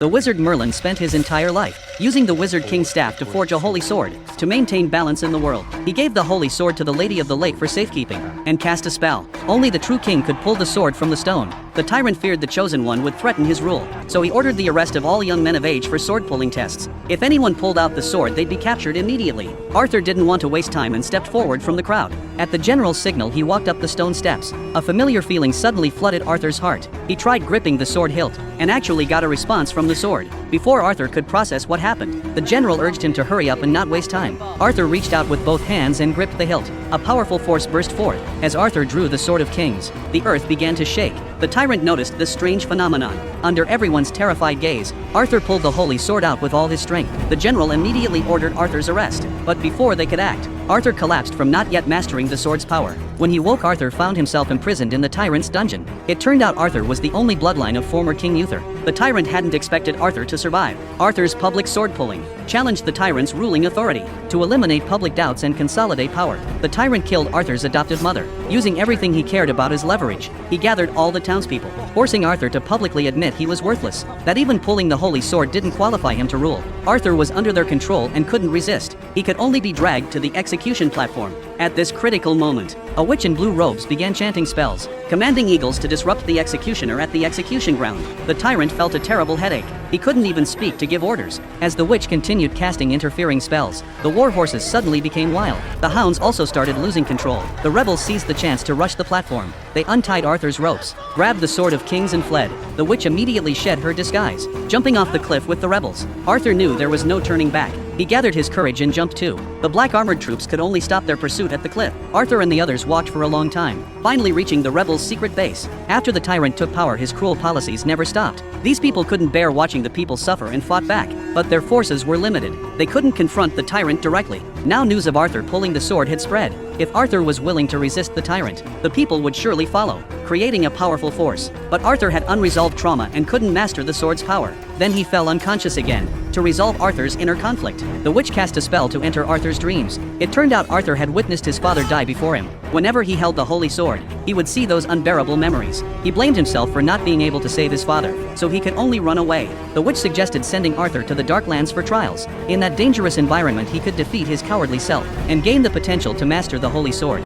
The wizard Merlin spent his entire life using the Wizard King's staff to forge a holy sword to maintain balance in the world. He gave the holy sword to the Lady of the Lake for safekeeping and cast a spell. Only the true king could pull the sword from the stone. The tyrant feared the chosen one would threaten his rule, so he ordered the arrest of all young men of age for sword-pulling tests. If anyone pulled out the sword, they'd be captured immediately. Arthur didn't want to waste time and stepped forward from the crowd. At the general's signal, he walked up the stone steps. A familiar feeling suddenly flooded Arthur's heart. He tried gripping the sword hilt and actually got a response from the sword. Before Arthur could process what happened, the general urged him to hurry up and not waste time. Arthur reached out with both hands and gripped the hilt. A powerful force burst forth. As Arthur drew the Sword of Kings, the earth began to shake. The tyrant noticed this strange phenomenon. Under everyone's terrified gaze, Arthur pulled the holy sword out with all his strength. The general immediately ordered Arthur's arrest, but before they could act, Arthur collapsed from not yet mastering the sword's power. When he woke, Arthur found himself imprisoned in the tyrant's dungeon. It turned out Arthur was the only bloodline of former King Uther. The tyrant hadn't expected Arthur to survive. Arthur's public sword pulling challenged the tyrant's ruling authority. To eliminate public doubts and consolidate power, the tyrant killed Arthur's adopted mother. Using everything he cared about as leverage, he gathered all the townspeople, forcing Arthur to publicly admit he was worthless, that even pulling the holy sword didn't qualify him to rule. Arthur was under their control and couldn't resist. He could only be dragged to the execution platform. At this critical moment, a witch in blue robes began chanting spells, commanding eagles to disrupt the executioner at the execution ground. The tyrant felt a terrible headache. He couldn't even speak to give orders. As the witch continued casting interfering spells, the war horses suddenly became wild. The hounds also started losing control. The rebels seized the chance to rush the platform. They untied Arthur's ropes, grabbed the Sword of Kings and fled. The witch immediately shed her disguise, jumping off the cliff with the rebels. Arthur knew there was no turning back. He gathered his courage and jumped too. The black armored troops could only stop their pursuit at the cliff. Arthur and the others walked for a long time, finally reaching the rebels' secret base. After the tyrant took power, his cruel policies never stopped. These people couldn't bear watching the people suffer and fought back, but their forces were limited. They couldn't confront the tyrant directly. Now news of Arthur pulling the sword had spread. If Arthur was willing to resist the tyrant, the people would surely follow, creating a powerful force. But Arthur had unresolved trauma and couldn't master the sword's power. Then he fell unconscious again. To resolve Arthur's inner conflict, the witch cast a spell to enter Arthur's dreams. It turned out Arthur had witnessed his father die before him. Whenever he held the holy sword, he would see those unbearable memories. He blamed himself for not being able to save his father, so he could only run away. The witch suggested sending Arthur to the Darklands for trials. In that dangerous environment, he could defeat his cowardly self and gain the potential to master the holy sword.